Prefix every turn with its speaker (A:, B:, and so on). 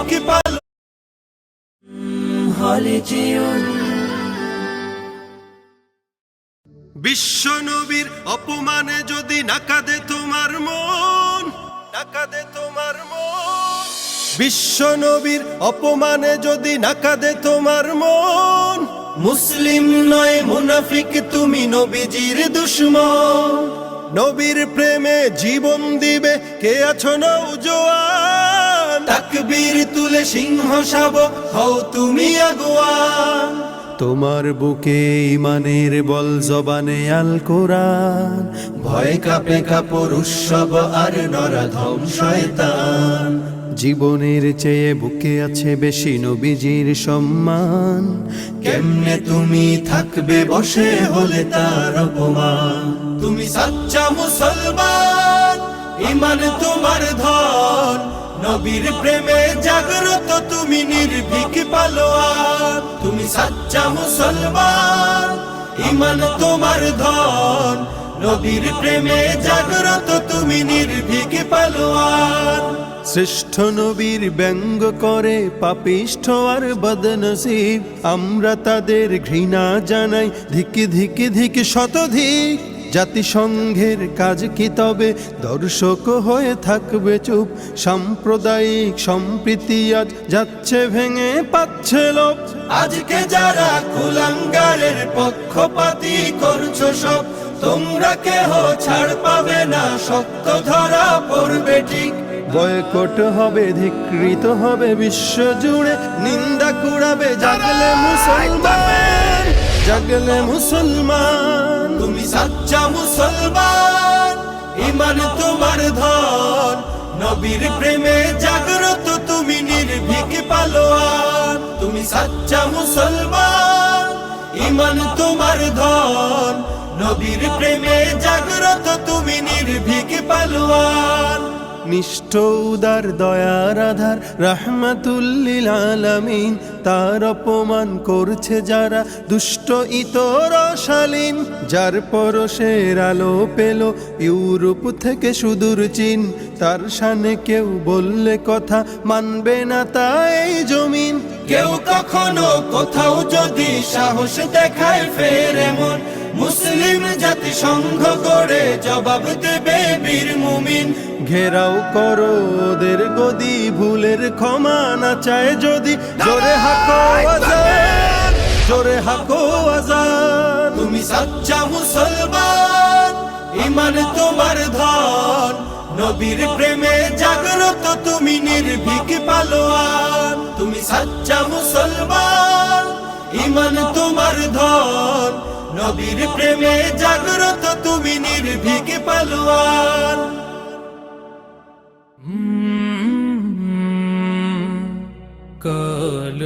A: নির্ভীক পালো। হলে যেও বিশ্ব নবীর অপমানে যদি না কাঁদে তোমার মন, না কাঁদে তোমার মন। বিশ্ব নবীর অপমানে যদি না কাঁদে তোমার মন, মুসলিম নয় মুনাফিক তুমি, নবীজির দুশমন। নবীর প্রেমে জীবন দিবে কে আছো নওজোয়ান, তাকবীর তুলে সিংহ শাবক হও তুমি আগুয়ান। তোমার বুকে ইমানের বল, জবানে আল কোরআন, ভয় কাঁপে কাপড় উৎসব আর নরাধম শয়তান। জীবনের চেয়ে বুকে আছে বেশি নবীজির সম্মান, কেমনে তুমি থাকবে বসে হলে তার অপমান। তুমি সাচ্চা মুসলমান, ইমান তোমার ধন, নবীর প্রেমে জাগ্রত তুমি নির্ভীক পালোয়ান। তুমি সাচ্চা মুসলমান, ইমান তোমার ধন, নবীর প্রেমে জাগ্রত তুমি নির্ভীক পালোয়ান। শ্রেষ্ঠ নবীর ব্যঙ্গ করে পাপিষ্ঠ আর বদনসিব, আমরা তাদের ঘৃণা জানাই ধিক ধিক ধিক শতধিক। জাতিসংঘের কাজ কি তবে দর্শক হয়ে থাকবে চুপ, সাম্প্রদায়িক সম্প্রীতি আজ যাচ্ছে ভেঙে পাচ্ছে লোক। আজকে যারা কুলাঙ্গারের পক্ষপাতী করছো সব, তোমরা কেহ ছাড় পাবে না, শক্ত ধরা পড়বে ঠিক। বয়কট হবে, ধিকৃত হবে বিশ্ব জুড়ে, নিন্দা কুড়াবে জাগলে মুসলমান, জাগলে মুসলমান। তুমি সাচ্চা মুসলমান, ইমান তোমার ধন, নবীর প্রেমে জাগ্রত তুমি নির্ভীক পালোয়ান। তুমি সাচ্চা মুসলমান, ইমান তোমার ধন, নবীর প্রেমে জাগ্রত তুমি নির্ভীক পালোয়ান। নিষ্ঠ উদার দয়ার আধার রাহমাতুল লিল আলামিন, তার অপমান করছে যারা দুষ্ট ইতর শালীন। যার পরশের আলো পেল ইউরোপ থেকে সুদূর চীন, তার শানে কেউ বললে কথা মানবে না তা এই জমিন। কেউ কখনো কোথাও যদি সাহস দেখায় ফের এমন, মুসলিম জাতিসংঘ গড়ে জবাব দেবে বীর মুমিন। ঘেরাও করো ওদের গদি, ভুলের ক্ষমা না চায় যদি, জোরে হাকো আজান, জোরে হাকো আজান। তুমি সাচ্চা মুসলমান, ইমান তোমার ধন, নবীর প্রেমে জাগ্রত তুমি নির্ভীক পালোয়ান। তুমি সাচ্চা মুসলমান, ইমান তোমার ধন, নবীর প্রেমে জাগ্রত তুমি নির্ভীক পালোয়ান।
B: কাল